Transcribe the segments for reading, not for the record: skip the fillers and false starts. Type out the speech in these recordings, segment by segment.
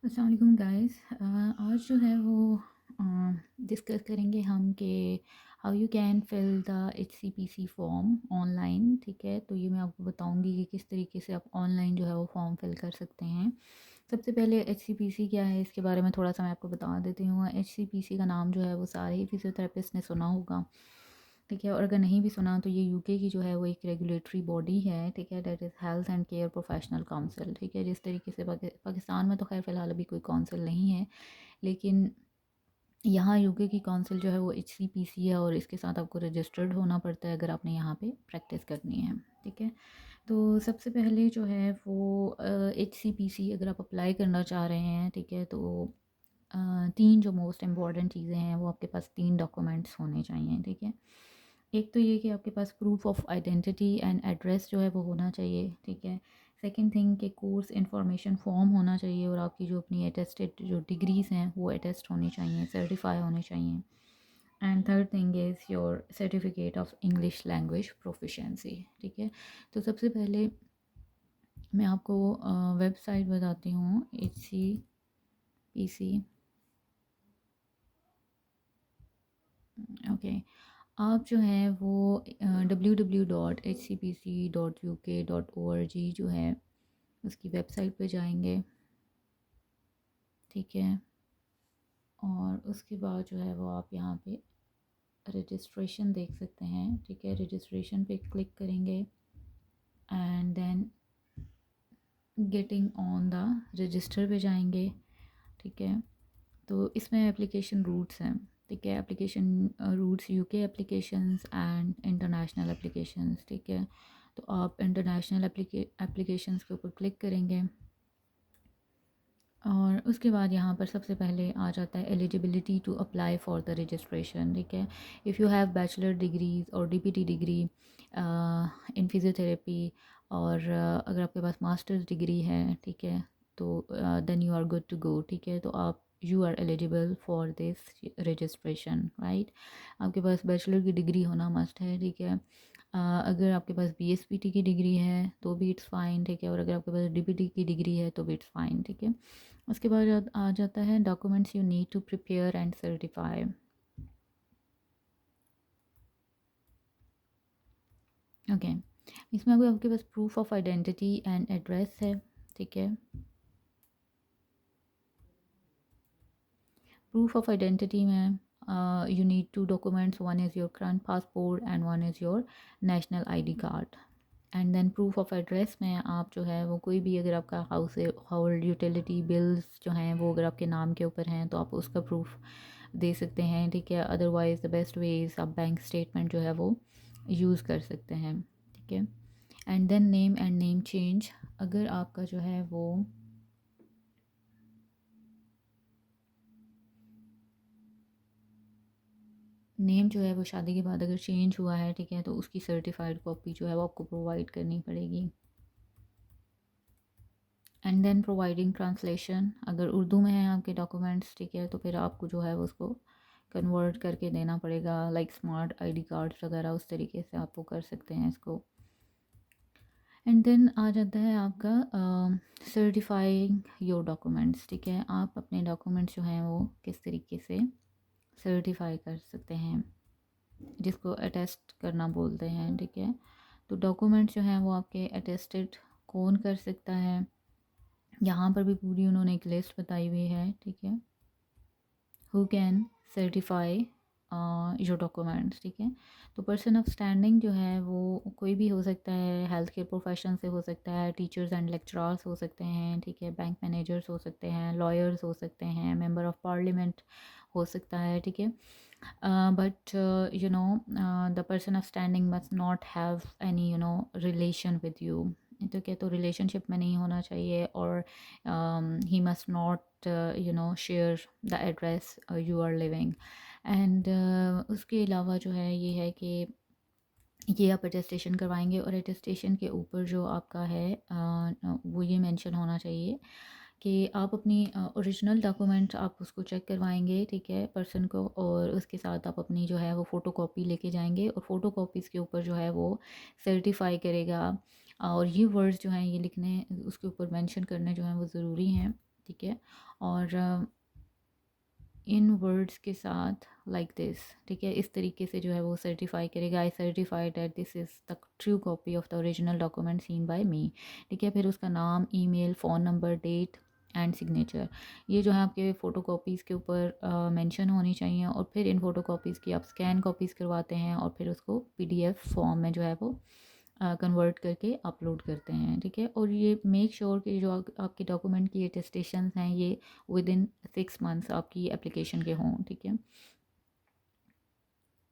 अस्सलाम वालेकुम गाइस। आज जो है वो डिस्कस करेंगे हम कि how you can fill the HCPC form online. ठीक है, तो ये मैं आपको बताऊंगी कि किस तरीके से आप ऑनलाइन जो है वो फॉर्म फिल कर सकते हैं। सबसे पहले HCPC क्या है, इसके बारे में थोड़ा सा मैं आपको बता देती हूँ। HCPC का नाम जो है वो सारे ही फिजियोथेरेपिस्ट ने सुना होगा। ठीक है, और अगर नहीं भी सुना तो ये यूके की जो है वो एक रेगुलेटरी बॉडी है। ठीक है, that is health and care professional council. ठीक है, जिस तरीके से पाकिस्तान में तो खैर फ़िलहाल अभी कोई काउंसिल नहीं है, लेकिन यहाँ यूके की काउंसिल जो है वो HCPC है और इसके साथ आपको रजिस्टर्ड होना पड़ता है अगर आपने यहाँ पे प्रैक्टिस करनी है। ठीक है, तो सबसे पहले जो है वो HCPC अगर आप अप्लाई करना चाह रहे हैं, ठीक है, तो तीन जो मोस्ट इम्पॉर्टेंट चीज़ें हैं वो आपके पास तीन डॉक्यूमेंट्स होने चाहिए। ठीक है, एक तो ये कि आपके पास proof of identity and address जो है वो होना चाहिए। ठीक है, सेकंड थिंग कि कोर्स इंफॉर्मेशन फॉर्म होना चाहिए और आपकी जो अपनी अटेस्टेड जो डिग्रीज़ हैं वो अटेस्ट होनी चाहिए, सर्टिफाई होने चाहिए। And third thing is your certificate of English language proficiency. ठीक है, तो सबसे पहले मैं आपको वेबसाइट बताती हूँ। HCPC, ओके, आप जो है वो www.hcpc.uk.org जो है उसकी वेबसाइट पे जाएंगे। ठीक है, और उसके बाद जो है वो आप यहाँ पे रजिस्ट्रेशन देख सकते हैं। ठीक है, रजिस्ट्रेशन पे क्लिक करेंगे and then getting on the register पे जाएंगे। ठीक है, तो इसमें एप्लीकेशन रूट्स हैं। ठीक है, application routes UK applications and international applications. ठीक है, तो आप इंटरनेशनल एप्लीकेशंस के ऊपर क्लिक करेंगे और उसके बाद यहाँ पर सबसे पहले आ जाता है eligibility to apply for the registration. ठीक है, if you have bachelor degrees और DPT डिग्री इन फिज़ियोथेरेपी और अगर आपके पास मास्टर्स डिग्री है, ठीक है, तो then you are good to go. ठीक है, तो आप you are eligible for this registration, right. आपके पास बैचलर की डिग्री होना मस्ट है। ठीक है, अगर आपके पास BSPT की डिग्री है तो भी इट्स फ़ाइन। ठीक है, और अगर आपके पास DPT की डिग्री है तो भी इट्स फ़ाइन। ठीक है, उसके बाद आ जाता है documents you need to prepare and certify. Okay, इसमें अगर आपके पास proof of identity and address है। ठीक है, प्रूफ ऑफ आइडेंटिटी में you need two documents, one is your current passport and one is your national ID card. And then proof of address में आप जो है वो कोई भी अगर आपका हाउस होल्ड यूटिलिटी बिल्स जो हैं वो अगर आपके नाम के ऊपर हैं तो आप उसका प्रूफ दे सकते हैं। ठीक है, otherwise the best way is आप बैंक स्टेटमेंट जो है वो यूज़ कर सकते हैं। ठीक है, and then name and name change, अगर आपका जो है वो नेम जो है वो शादी के बाद अगर चेंज हुआ है, ठीक है, तो उसकी सर्टिफाइड कॉपी जो है वो आपको प्रोवाइड करनी पड़ेगी। एंड देन प्रोवाइडिंग ट्रांसलेशन, अगर उर्दू में है आपके डॉक्यूमेंट्स, ठीक है, तो फिर आपको जो है वो उसको कन्वर्ट करके देना पड़ेगा, लाइक स्मार्ट ID कार्ड्स वगैरह, उस तरीके से आप वो कर सकते हैं इसको। एंड देन आ जाता है आपका सर्टिफाइंग योर डॉक्यूमेंट्स। ठीक है, आप अपने डॉक्यूमेंट्स जो हैं वो किस तरीके से सर्टिफाई कर सकते हैं, जिसको अटेस्ट करना बोलते हैं। ठीक है, तो डॉक्यूमेंट्स जो हैं वो आपके अटेस्टेड कौन कर सकता है, यहाँ पर भी पूरी उन्होंने एक लिस्ट बताई हुई है। ठीक है, who can certify your documents. ठीक है, तो पर्सन ऑफ स्टैंडिंग जो है वो कोई भी हो सकता है, हेल्थ केयर प्रोफेशन से हो सकता है, टीचर्स एंड लेक्चरर्स हो सकते हैं। ठीक है, बैंक मैनेजर्स हो सकते हैं, लॉयर्स हो सकते हैं, मेंबर ऑफ पार्लियामेंट हो सकता है। ठीक है, but you know, the person of standing must not have any relation with you। ठीक है, तो रिलेशनशिप में नहीं होना चाहिए और he must not share the address you are living. And उसके अलावा जो है ये है कि ये आप अटेस्टेशन करवाएंगे और अटेस्टेशन के ऊपर जो आपका है वो ये मेंशन होना चाहिए कि आप अपनी ओरिजिनल डॉक्यूमेंट आप उसको चेक करवाएंगे। ठीक है, पर्सन को, और उसके साथ आप अपनी जो है वो फ़ोटो कॉपी लेके जाएंगे और फ़ोटो कॉपीज़ के ऊपर जो है वो सर्टिफाई करेगा। और ये वर्ड्स जो हैं ये लिखने उसके ऊपर मेंशन करने जो हैं वो ज़रूरी हैं। ठीक है। और इन वर्ड्स के साथ लाइक दिस, ठीक है, इस तरीके से जो है वो सर्टिफाई करेगा, I certify that this is the true copy of the original document seen by me, ठीक है। फिर उसका नाम, email, phone number, date and signature, ये जो है आपके फ़ोटो कॉपीज़ के ऊपर मेंशन होनी चाहिए। और फिर इन फ़ोटो कॉपीज़ की आप स्कैन कॉपीज़ करवाते हैं और फिर उसको पीडीएफ फॉर्म में जो है वो कन्वर्ट करके अपलोड करते हैं, ठीक है। और ये मेक श्योर कि जो आपके डॉक्यूमेंट की अटेस्टेशन हैं ये विद इन 6 मंथ्स आपकी एप्लीकेशन के हों, ठीक है।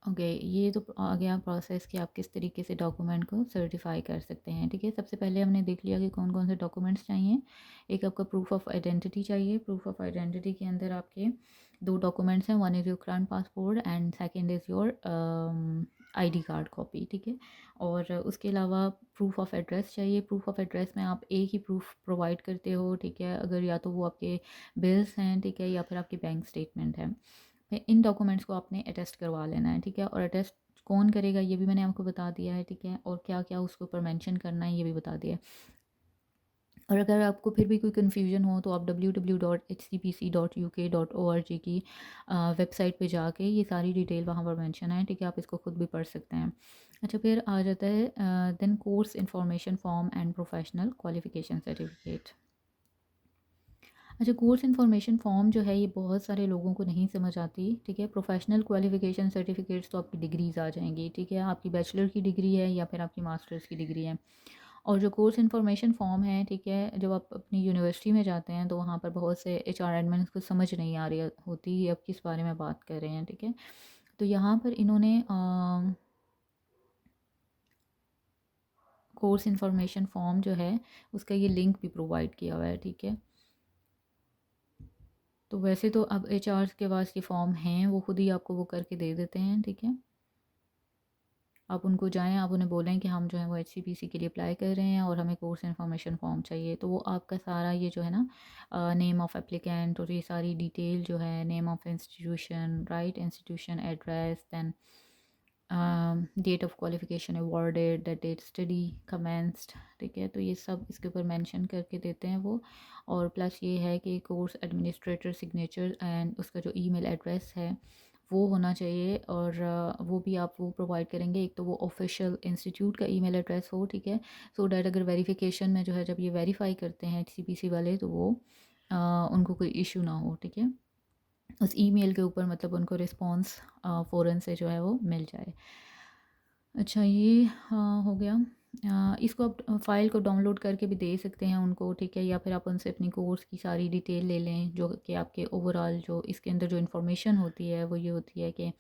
ओके, ये तो आ गया प्रोसेस कि आप किस तरीके से डॉक्यूमेंट को सर्टिफाई कर सकते हैं, ठीक है। सबसे पहले हमने देख लिया कि कौन कौन से डॉक्यूमेंट्स चाहिए। एक आपका प्रूफ ऑफ आइडेंटिटी चाहिए। प्रूफ ऑफ आइडेंटिटी के अंदर आपके दो डॉक्यूमेंट्स हैं, one is your current passport and second is your ID card copy, ठीक है। और उसके अलावा प्रूफ ऑफ एड्रेस चाहिए। प्रूफ ऑफ एड्रेस में आप एक ही प्रूफ प्रोवाइड करते हो, ठीक है। अगर या तो वो आपके बिल्स हैं, ठीक है, या फिर आपकी बैंक स्टेटमेंट है। फिर इन डॉक्यूमेंट्स को आपने अटेस्ट करवा लेना है, ठीक है। और अटेस्ट कौन करेगा ये भी मैंने आपको बता दिया है, ठीक है। और क्या क्या उसके ऊपर मेंशन करना है ये भी बता दिया है। और अगर आपको फिर भी कोई कन्फ्यूजन हो तो आप www.hcpc.uk.org की वेबसाइट पे जाके ये सारी डिटेल वहाँ पर मेंशन है, ठीक है। आप इसको खुद भी पढ़ सकते हैं। अच्छा, फिर आ जाता है then course information form and professional qualification certificate. अच्छा, कोर्स इन्फॉर्मेशन फॉर्म जो है ये बहुत सारे लोगों को नहीं समझ आती, ठीक है। प्रोफेशनल क्वालिफिकेशन सर्टिफिकेट्स तो आपकी डिग्रीज आ जाएंगी, ठीक है। आपकी बैचलर की डिग्री है या फिर आपकी मास्टर्स की डिग्री है। और जो कोर्स इन्फॉर्मेशन फॉर्म है, ठीक है, जब आप अपनी यूनिवर्सिटी में जाते हैं तो वहाँ पर बहुत से एचआर एडमिन को समझ नहीं आ रही होती है अब किस बारे में बात कर रहे हैं, ठीक है। तो यहाँ पर इन्होंने कोर्स इन्फॉर्मेशन फॉर्म जो है उसका ये लिंक भी प्रोवाइड किया हुआ है, ठीक है। तो वैसे तो अब एचआर के पास ये फॉर्म हैं, वो खुद ही आपको वो करके दे देते हैं, ठीक है। आप उनको जाएँ, आप उन्हें बोलें कि हम जो है वो एचसीपीसी के लिए अप्लाई कर रहे हैं और हमें कोर्स इन्फॉर्मेशन फॉर्म चाहिए। तो वो आपका सारा ये जो है ना नेम ऑफ़ एप्लीकेंट और ये सारी डिटेल जो है, name of institution, right, institution address, then date of qualification awarded, the date study commenced, ठीक है। तो ये सब इसके ऊपर मेंशन करके देते हैं वो। और प्लस ये है कि कोर्स एडमिनिस्ट्रेटर सिग्नेचर एंड उसका जो ईमेल एड्रेस है वो होना चाहिए। और वो भी आप वो प्रोवाइड करेंगे। एक तो वो ऑफिशियल इंस्टीट्यूट का ईमेल एड्रेस हो, ठीक है, सो डैट अगर वेरिफिकेशन में जो है जब ये वेरीफाई करते हैं एचसीपीसी वाले तो वो उनको कोई इशू ना हो, ठीक है। उस ईमेल के ऊपर मतलब उनको रिस्पॉन्स फ़ौरन से जो है वो मिल जाए। अच्छा, ये हो गया। इसको आप फ़ाइल को डाउनलोड करके भी दे सकते हैं उनको, ठीक है। या फिर आप उनसे अपनी कोर्स की सारी डिटेल ले लें जो कि आपके ओवरऑल जो इसके अंदर जो इन्फॉर्मेशन होती है वो ये होती है कि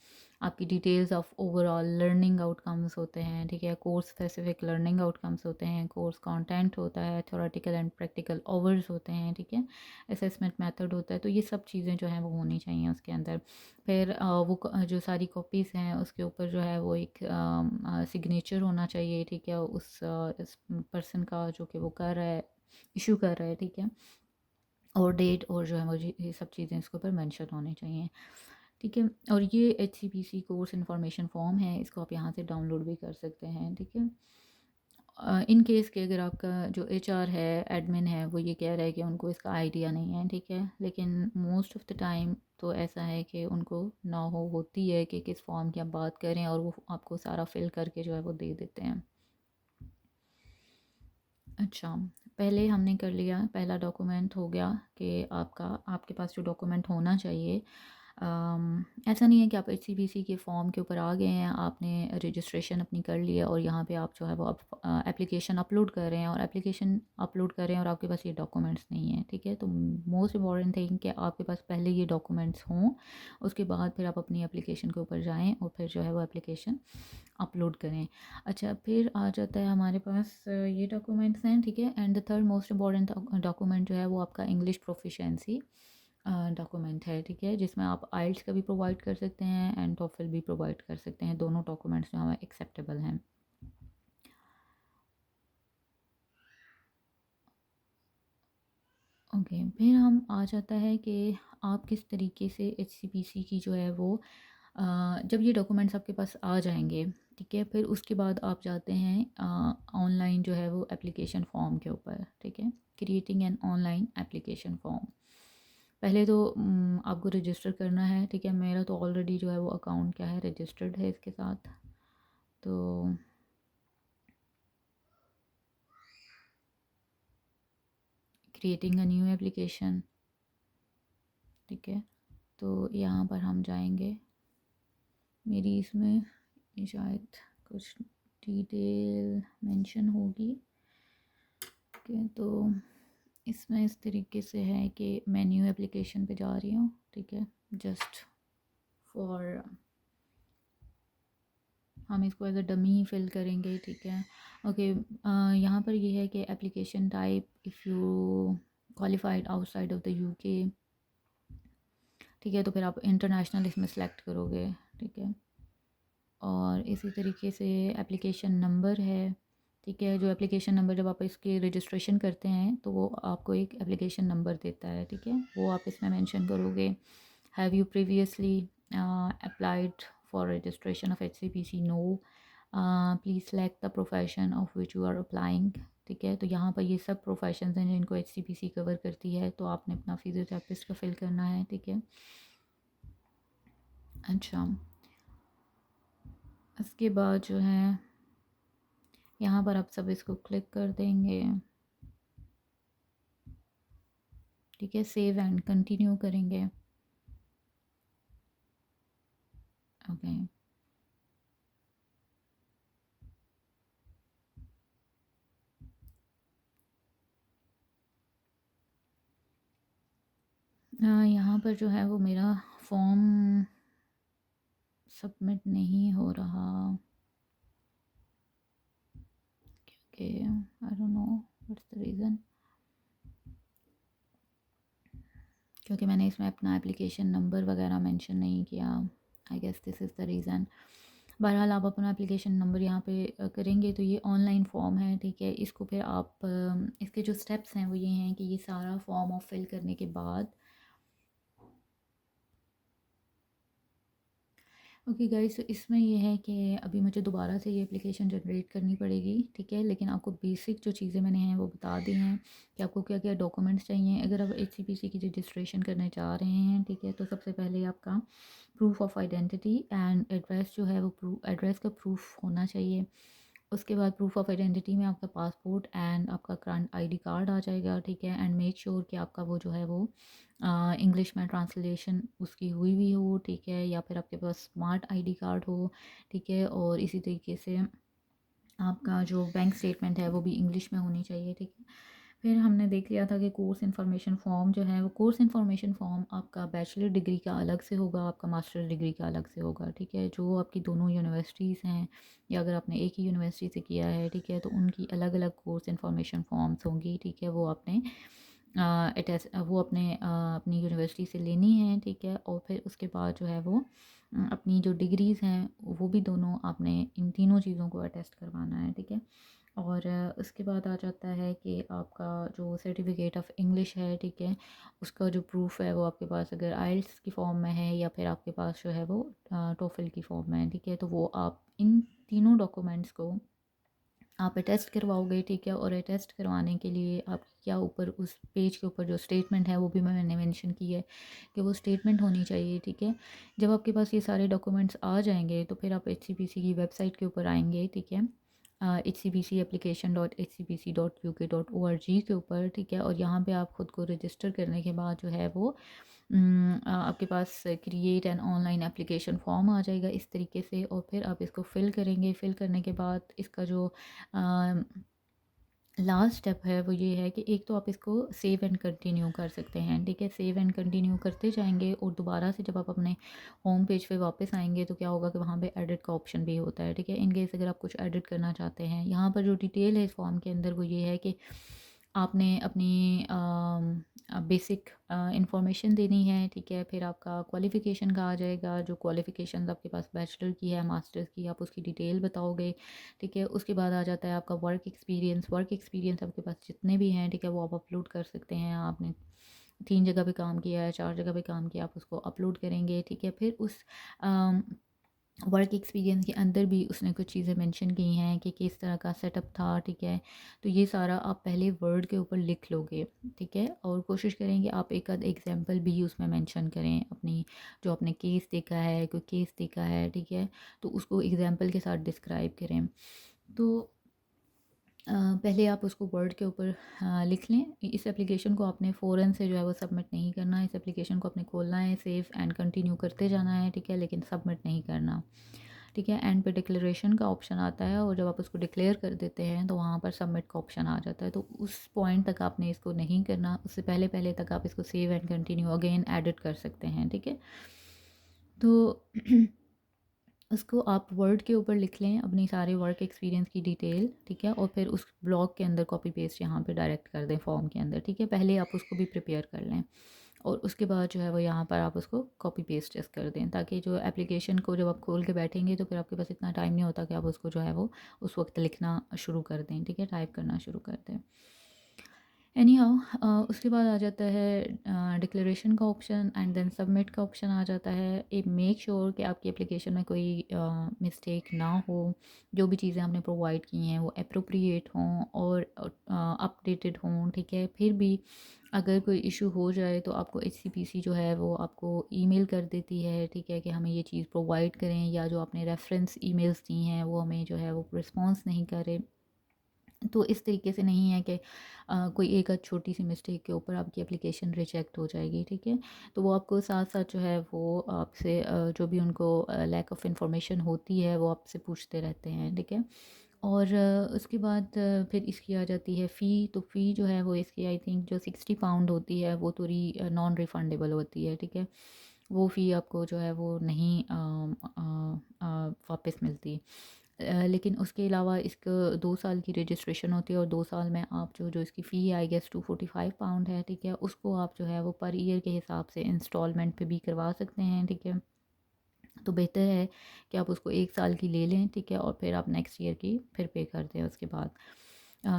आपकी details of overall learning outcomes होते हैं, ठीक है। कोर्स स्पेसिफिक लर्निंग आउटकम्स होते हैं, कोर्स कंटेंट होता है, थ्योरेटिकल एंड प्रैक्टिकल आवर्स होते हैं, ठीक है। असेसमेंट मेथड होता है। तो ये सब चीज़ें जो हैं वो होनी चाहिए उसके अंदर। फिर जो सारी कॉपीज़ हैं उसके ऊपर जो है वो एक सिग्नेचर होना चाहिए, ठीक है, इस पर्सन का जो कि वो कर रहा है, इशू कर रहा है, ठीक है। और डेट और जो है मुझे ये सब चीज़ें इसके ऊपर मेंशन होनी चाहिए, ठीक है। और ये एचसीपीसी कोर्स इन्फॉर्मेशन फॉर्म है, इसको आप यहाँ से डाउनलोड भी कर सकते हैं, ठीक है। इन केस के अगर आपका जो एचआर है, एडमिन है, वो ये कह रहा है कि उनको इसका आइडिया नहीं है, ठीक है, लेकिन मोस्ट ऑफ़ द टाइम तो ऐसा है कि उनको ना हो होती है कि किस फॉर्म की आप बात करें और वो आपको सारा फिल करके जो है वो दे देते हैं। अच्छा, पहले हमने कर लिया, पहला डॉक्यूमेंट हो गया कि आपके पास जो डॉक्यूमेंट होना चाहिए। ऐसा नहीं है कि आप एचसीबीसी के फॉर्म के ऊपर आ गए हैं, आपने रजिस्ट्रेशन अपनी कर ली है और यहाँ पे आप जो है वो एप्लीकेशन अपलोड कर रहे हैं और एप्लीकेशन अपलोड कर रहे हैं और आपके पास ये डॉक्यूमेंट्स नहीं है, ठीक है। तो मोस्ट इम्पॉर्टेंट थिंग कि आपके पास पहले ये डॉक्यूमेंट्स हों, उसके बाद फिर आप अपनी एप्लीकेशन के ऊपर जाएँ और फिर जो है वो एप्लीकेशन अपलोड करें। अच्छा, फिर आ जाता है हमारे पास ये डॉक्यूमेंट्स हैं, ठीक है। And the third most important document जो है वो आपका इंग्लिश प्रोफिशिएंसी डॉक्यूमेंट है, ठीक है, जिसमें आप आइल्स का भी प्रोवाइड कर सकते हैं एंड टॉफल भी प्रोवाइड कर सकते हैं। दोनों डॉक्यूमेंट्स जो हमें एक्सेप्टेबल हैं। ओके, फिर हम आ जाता है कि आप किस तरीके से एचसीपीसी की जो है वो जब ये डॉक्यूमेंट्स आपके पास आ जाएंगे, ठीक है, फिर उसके बाद आप जाते हैं ऑनलाइन जो है वो एप्लीकेशन फॉर्म के ऊपर, ठीक है, creating an online application form. पहले तो आपको रजिस्टर करना है, ठीक है। मेरा तो ऑलरेडी जो है वो अकाउंट क्या है रजिस्टर्ड है इसके साथ। तो क्रिएटिंग अ न्यू एप्लीकेशन, ठीक है। तो यहाँ पर हम जाएंगे, मेरी इसमें शायद कुछ डिटेल मेंशन होगी, ठीक है। तो इसमें इस तरीके से है कि मैं न्यू एप्लीकेशन पे जा रही हूँ, ठीक है। जस्ट फॉर हम इसको एज अ डमी फिल करेंगे, ठीक है। ओके, यहाँ पर ये है कि application type if you qualified outside of the UK, ठीक है। तो फिर आप इंटरनेशनल इसमें सेलेक्ट करोगे, ठीक है। और इसी तरीके से एप्लीकेशन नंबर है, ठीक है। जो एप्लीकेशन नंबर जब आप इसकी रजिस्ट्रेशन करते हैं तो वो आपको एक एप्लीकेशन नंबर देता है, ठीक है। वो आप इसमें मेंशन करोगे। Have you previously applied for registration of HCPC? No. Please select the profession of which you are applying, ठीक है। तो यहाँ पर ये सब प्रोफेशन हैं जिनको HCPC कवर करती है, तो आपने अपना फिजियोथेरेपिस्ट का फिल करना है, ठीक है। अच्छा, इसके बाद जो है यहाँ पर आप सब इसको क्लिक कर देंगे, ठीक है। सेव एंड कंटिन्यू करेंगे, ओके। यहाँ पर जो है वो मेरा फॉर्म सबमिट नहीं हो रहा, क्योंकि I don't know what's the reason, क्योंकि मैंने इसमें अपना एप्लीकेशन नंबर वगैरह मेंशन नहीं किया। I guess this is the reason. बहरहाल आप अपना एप्लीकेशन नंबर यहाँ पे करेंगे। तो ये ऑनलाइन फॉर्म है, ठीक है। इसको फिर आप इसके जो स्टेप्स हैं वो ये हैं कि ये सारा फॉर्म ऑफ फिल करने के बाद, ओके गाइस, तो इसमें ये है कि अभी मुझे दोबारा से ये एप्लीकेशन जनरेट करनी पड़ेगी, ठीक है। लेकिन आपको बेसिक जो चीज़ें मैंने हैं वो बता दी हैं कि आपको क्या क्या डॉक्यूमेंट्स चाहिए अगर आप HCPC की रजिस्ट्रेशन करने जा रहे हैं, ठीक है। तो सबसे पहले आपका proof of identity and address जो है वो एड्रेस का प्रूफ होना चाहिए। उसके बाद प्रूफ ऑफ आइडेंटिटी में आपका पासपोर्ट एंड आपका करंट ID कार्ड आ जाएगा, ठीक है। एंड मेक श्योर कि आपका वो जो है वो इंग्लिश में ट्रांसलेशन उसकी हुई हो, ठीक है। या फिर आपके पास स्मार्ट ID कार्ड हो, ठीक है। और इसी तरीके से आपका जो बैंक स्टेटमेंट है वो भी इंग्लिश में होनी चाहिए, ठीक है। फिर हमने देख लिया था कि कोर्स इन्फॉर्मेशन फॉर्म जो है वो कोर्स इन्फॉर्मेशन फॉर्म आपका बैचलर डिग्री का अलग से होगा, आपका मास्टर डिग्री का अलग से होगा, ठीक है। जो आपकी दोनों यूनिवर्सिटीज़ हैं या अगर आपने एक ही यूनिवर्सिटी से किया है, ठीक है, तो उनकी अलग अलग कोर्स इन्फॉर्मेशन फॉर्म्स होंगी, ठीक है। वो आपने वो अपनी यूनिवर्सिटी से लेनी है, ठीक है। और फिर उसके बाद जो है वो अपनी जो डिग्रीज़ हैं वो भी दोनों आपने इन तीनों चीज़ों को अटेस्ट करवाना है, ठीक है। और उसके बाद आ जाता है कि आपका जो सर्टिफिकेट ऑफ इंग्लिश है, ठीक है, उसका जो प्रूफ है वो आपके पास अगर आइल्स की फ़ॉर्म में है या फिर आपके पास जो है वो टोफल की फ़ॉर्म में है, ठीक है। तो वो आप इन तीनों डॉक्यूमेंट्स को आप अटेस्ट करवाओगे, ठीक है। और अटेस्ट करवाने के लिए आप क्या ऊपर उस पेज के ऊपर जो स्टेटमेंट है वो भी मैंने मेंशन की है कि वो स्टेटमेंट होनी चाहिए, ठीक है। जब आपके पास ये सारे डॉक्यूमेंट्स आ जाएंगे तो फिर आप HCPC की वेबसाइट के ऊपर आएंगे, ठीक है। HCPC application.hcpc.uk.org के ऊपर, ठीक है। और यहाँ पे आप ख़ुद को रजिस्टर करने के बाद जो है वो आपके पास create an online application form आ जाएगा इस तरीके से। और फिर आप इसको फ़िल करेंगे। फ़िल करने के बाद इसका जो लास्ट स्टेप है वो ये है कि एक तो आप इसको सेव एंड कंटिन्यू कर सकते हैं, ठीक है। सेव एंड कंटिन्यू करते जाएंगे और दोबारा से जब आप अपने होम पेज पे वापस आएंगे तो क्या होगा कि वहाँ पे एडिट का ऑप्शन भी होता है, ठीक है। इन केस अगर आप कुछ एडिट करना चाहते हैं, यहाँ पर जो डिटेल है इस फॉर्म के अंदर वो ये है कि आपने अपनी बेसिक इंफॉर्मेशन देनी है, ठीक है। फिर आपका क्वालिफ़िकेशन का आ जाएगा, जो क्वालिफ़िकेशन आपके पास बैचलर की है, मास्टर्स की, आप उसकी डिटेल बताओगे, ठीक है। उसके बाद आ जाता है आपका वर्क एक्सपीरियंस आपके पास जितने भी हैं, ठीक है, वो आप अपलोड कर सकते हैं। आपने 3 जगह पे काम किया है, 4 जगह पे काम किया, आप उसको अपलोड करेंगे, ठीक है। फिर उस वर्क एक्सपीरियंस के अंदर भी उसने कुछ चीज़ें मेंशन की हैं कि किस तरह का सेटअप था, ठीक है। तो ये सारा आप पहले वर्ड के ऊपर लिख लोगे, ठीक है, और कोशिश करें कि आप एक आध एग्जांपल भी उसमें मेंशन करें अपनी, जो आपने केस देखा है, कोई केस देखा है, ठीक है, तो उसको एग्जांपल के साथ डिस्क्राइब करें। तो पहले आप उसको वर्ड के ऊपर लिख लें। इस एप्लीकेशन को आपने फ़ौरन से जो है वो सबमिट नहीं करना। इस एप्लीकेशन को आपने खोलना है, सेव एंड कंटिन्यू करते जाना है, ठीक है, लेकिन सबमिट नहीं करना, ठीक है। एंड पे डिक्लेरेशन का ऑप्शन आता है और जब आप उसको डिक्लेयर कर देते हैं तो वहाँ पर सबमिट का ऑप्शन आ जाता है। तो उस पॉइंट तक आपने इसको नहीं करना, उससे पहले पहले तक आप इसको save and continue again edit कर सकते हैं, ठीक है। तो उसको आप वर्ड के ऊपर लिख लें अपनी सारे वर्क एक्सपीरियंस की डिटेल, ठीक है, और फिर उस ब्लॉग के अंदर कॉपी पेस्ट यहाँ पे डायरेक्ट कर दें फॉर्म के अंदर, ठीक है। पहले आप उसको भी प्रिपेयर कर लें और उसके बाद जो है वो यहाँ पर आप उसको कॉपी पेस्ट जस्ट कर दें, ताकि जो एप्लीकेशन को जब आप खोल के बैठेंगे तो फिर आपके पास इतना टाइम नहीं होता कि आप उसको जो है वो उस वक्त लिखना शुरू कर दें, ठीक है, टाइप करना शुरू कर दें। एनी हाउ उसके बाद आ जाता है डिक्लेरेशन का ऑप्शन एंड देन सबमिट का ऑप्शन आ जाता है। एक मेक श्योर कि आपकी एप्लीकेशन में कोई मिस्टेक ना हो, जो भी चीज़ें आपने प्रोवाइड की हैं वो अप्रोप्रिएट हों और अपडेटेड हों, ठीक है। फिर भी अगर कोई इशू हो जाए तो आपको एचसीपीसी जो है वो आपको ईमेल कर देती है, ठीक है, कि हमें ये चीज़ प्रोवाइड करें, या जो आपने रेफरेंस ईमेल्स दी हैं वो हमें जो है वो रिस्पॉन्स नहीं करे। तो इस तरीके से नहीं है कि कोई एक आध छोटी सी मिस्टेक के ऊपर आपकी एप्लीकेशन रिजेक्ट हो जाएगी, ठीक है। तो वो आपको साथ साथ जो है वो आपसे जो भी उनको लैक ऑफ इंफॉर्मेशन होती है वो आपसे पूछते रहते हैं, ठीक है। और उसके बाद फिर इसकी आ जाती है फ़ी। तो फ़ी जो है वो इसकी आई थिंक जो 60 पाउंड होती है वो थोड़ी नॉन रिफंडेबल होती है, ठीक है। वो फ़ी आपको जो है वो नहीं वापस मिलती। लेकिन उसके अलावा इसको 2 साल की रजिस्ट्रेशन होती है और 2 साल में आप जो जो इसकी फ़ी आई गेस 245 पाउंड है, ठीक है, उसको आप जो है वो पर ईयर के हिसाब से इंस्टॉलमेंट पे भी करवा सकते हैं, ठीक है। तो बेहतर है कि आप उसको 1 साल की ले लें, ठीक है, और फिर आप नेक्स्ट ईयर की फिर पे कर दें उसके बाद।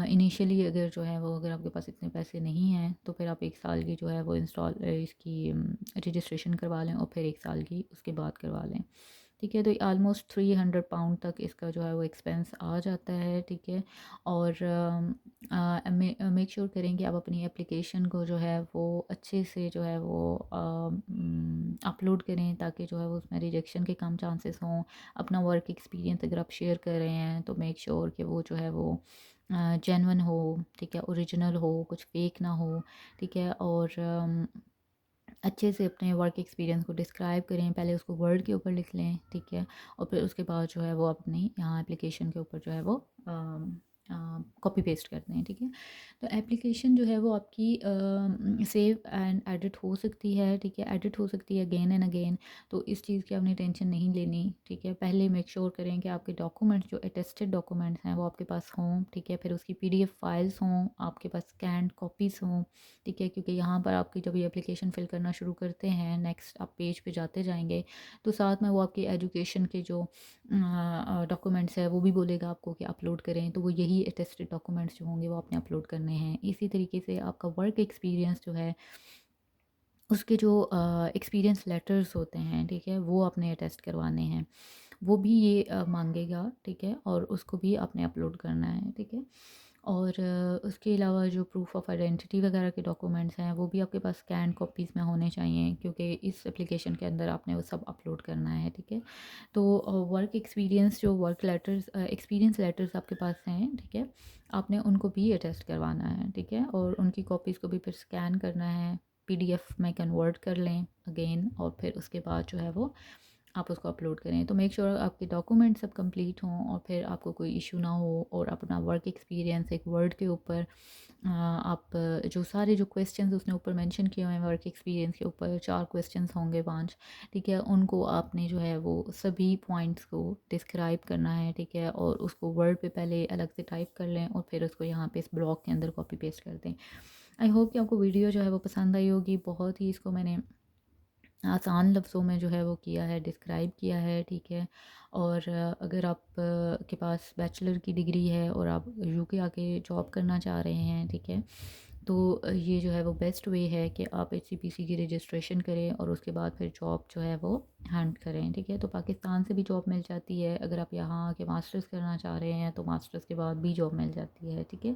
इनिशियली अगर जो है वो अगर आपके पास इतने पैसे नहीं हैं तो फिर आप 1 साल की जो है वो इसकी रजिस्ट्रेशन करवा लें और फिर 1 साल की उसके बाद करवा लें, ठीक है। तो ऑलमोस्ट 300 पाउंड तक इसका जो है वो एक्सपेंस आ जाता है, ठीक है। और मेक श्योर करें कि आप अपनी एप्लीकेशन को जो है वो अच्छे से जो है वो अपलोड करें, ताकि जो है वो उसमें रिजेक्शन के कम चांसेस हों। अपना वर्क एक्सपीरियंस अगर आप शेयर कर रहे हैं तो मेक श्योर कि वो जो है वो जेन्युइन हो, ठीक है, ओरिजिनल हो, कुछ फेक ना हो, ठीक है। और अच्छे से अपने वर्क एक्सपीरियंस को डिस्क्राइब करें, पहले उसको वर्ड के ऊपर लिख लें, ठीक है, और फिर उसके बाद जो है वो अपनी यहाँ एप्लीकेशन के ऊपर जो है वो कॉपी पेस्ट करते हैं, ठीक है। तो एप्लीकेशन जो है वो आपकी सेव एंड एडिट हो सकती है, ठीक है, एडिट हो सकती है अगेन एंड अगेन। तो इस चीज़ की आपने टेंशन नहीं लेनी, ठीक है। पहले मेक श्योर करें कि आपके डॉक्यूमेंट्स जो अटेस्टेड डॉक्यूमेंट्स हैं वो आपके पास हों, ठीक है, फिर उसकी पीडीएफ फाइल्स हों, आपके पास स्कैंड कॉपीज़ हों, ठीक है, क्योंकि यहाँ पर आपकी जब ये एप्लीकेशन फ़िल करना शुरू करते हैं, नेक्स्ट आप पेज पे जाते जाएंगे तो साथ में वो आपकी एजुकेशन के जो डॉक्यूमेंट्स है वो भी बोलेगा आपको कि अपलोड करें, तो वो यही अटेस्टेड डॉक्यूमेंट्स जो होंगे वो आपने अपलोड करने हैं। इसी तरीके से आपका वर्क एक्सपीरियंस जो है उसके जो एक्सपीरियंस लेटर्स होते हैं, ठीक है, वो आपने अटेस्ट करवाने हैं, वो भी ये मांगेगा, ठीक है, और उसको भी आपने अपलोड करना है, ठीक है। और उसके अलावा जो प्रूफ ऑफ आइडेंटिटी वगैरह के डॉक्यूमेंट्स हैं वो भी आपके पास स्कैन कॉपीज़ में होने चाहिए, क्योंकि इस एप्लीकेशन के अंदर आपने वो सब अपलोड करना है, ठीक है। तो वर्क एक्सपीरियंस जो वर्क लेटर्स एक्सपीरियंस लेटर्स आपके पास हैं, ठीक है, आपने उनको भी अटेस्ट करवाना है, ठीक है, और उनकी कॉपीज़ को भी फिर स्कैन करना है, पीडीएफ में कन्वर्ट कर लें अगेन, और फिर उसके बाद जो है वो आप उसको अपलोड करें। तो मेक श्योर आपके डॉक्यूमेंट सब कंप्लीट हों और फिर आपको कोई इशू ना हो, और अपना वर्क एक्सपीरियंस एक वर्ड के ऊपर आप जो सारे जो क्वेश्चंस उसने ऊपर मेंशन किए हुए हैं वर्क एक्सपीरियंस के ऊपर 4 क्वेश्चंस होंगे 5, ठीक है, उनको आपने जो है वो सभी पॉइंट्स को डिस्क्राइब करना है, ठीक है, और उसको वर्ड पे पहले अलग से टाइप कर लें और फिर उसको यहाँ पे इस ब्लॉग के अंदर कॉपी पेस्ट कर दें। आई होप कि आपको वीडियो जो है वो पसंद आई होगी। बहुत ही इसको मैंने आसान लफ्ज़ों में जो है वो किया है, डिस्क्राइब किया है, ठीक है। और अगर आप के पास बैचलर की डिग्री है और आप यूके आके जॉब करना चाह रहे हैं, ठीक है, तो ये जो है वो बेस्ट वे है कि आप एचसीपीसी की रजिस्ट्रेशन करें और उसके बाद फिर जॉब जो है वो हैंड करें, ठीक है। तो पाकिस्तान से भी जॉब मिल जाती है, अगर आप यहाँ के मास्टर्स करना चाह रहे हैं तो मास्टर्स के बाद भी जॉब मिल जाती है, ठीक है।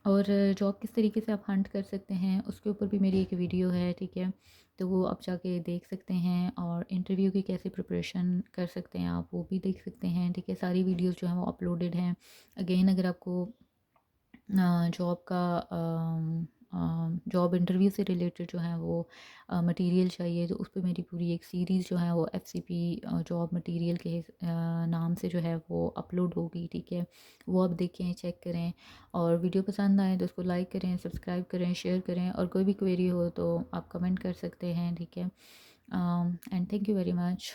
और जॉब किस तरीके से आप हंट कर सकते हैं उसके ऊपर भी मेरी एक वीडियो है, ठीक है। तो वो आप जाके देख सकते हैं, और इंटरव्यू की कैसे प्रिपरेशन कर सकते हैं आप वो भी देख सकते हैं, ठीक है। सारी वीडियोस जो हैं वो अपलोडेड हैं। अगेन अगर आपको जॉब का जॉब इंटरव्यू से रिलेटेड जो है वो मटेरियल चाहिए, तो उस पे मेरी पूरी एक सीरीज़ जो है वो एफसीपी जॉब मटेरियल के नाम से जो है वो अपलोड होगी, ठीक है। वो आप देखें, चेक करें, और वीडियो पसंद आए तो उसको लाइक करें, सब्सक्राइब करें, शेयर करें, और कोई भी क्वेरी हो तो आप कमेंट कर सकते हैं, ठीक है। And thank you very much.